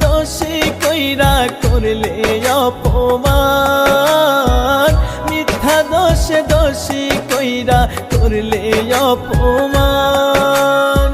দোষী কইরা করলে অপমান, মিথ্যা দোষে দোষী কইরা করলে অপমান।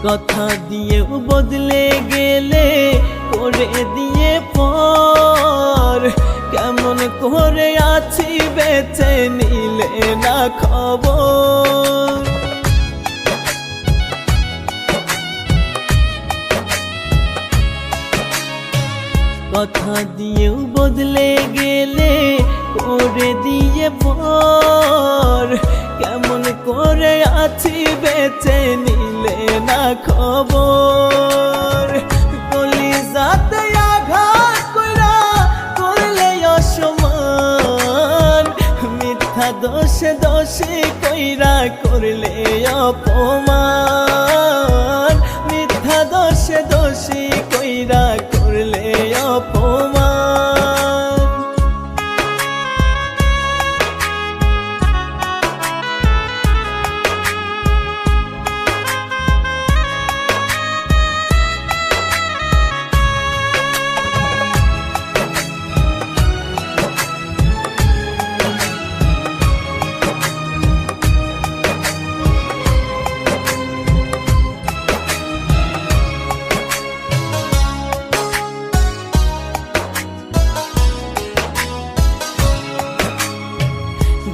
কথা দিয়েও বদলে গেলে করে দিয়ে পর, কেমন করে আছি বেঁচে নিলে না খবর। কথা দিয়েও বদলে গেলে করে দিয়ে পর, কেমন করে আছি বেঁচে নিলে না খবর। কলিজাতে আঘাত কইরা করলে অসম্মান, মিথ্যা দোষে দোষী কইরা করলে অপমান, মিথ্যা দোষে দোষী কইরা করলে অপমান।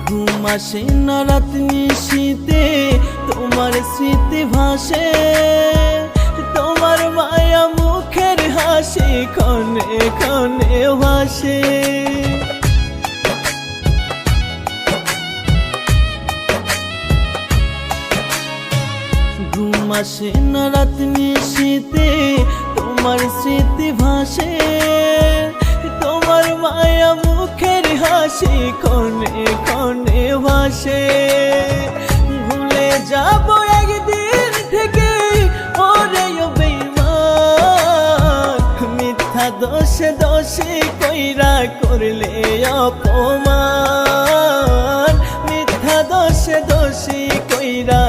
ঘুম আসে না রাত নিশীতে তোমার স্মৃতি ভাসে, তোমার মায়া মুখের হাসি ক্ষণে ক্ষণে ভাসে। ঘুম আসে না রাত নিশীতে তোমার স্মৃতি ভাসে, তোমার মায়া মুখের হাসি ক্ষণে ক্ষণে ভাসে। ভুলে যাব একদিন থেকে ওরে বেঈমান, মিথ্যা দোষে দোষী কইরা করলে অপমান, মিথ্যা দোষে দোষী কইরা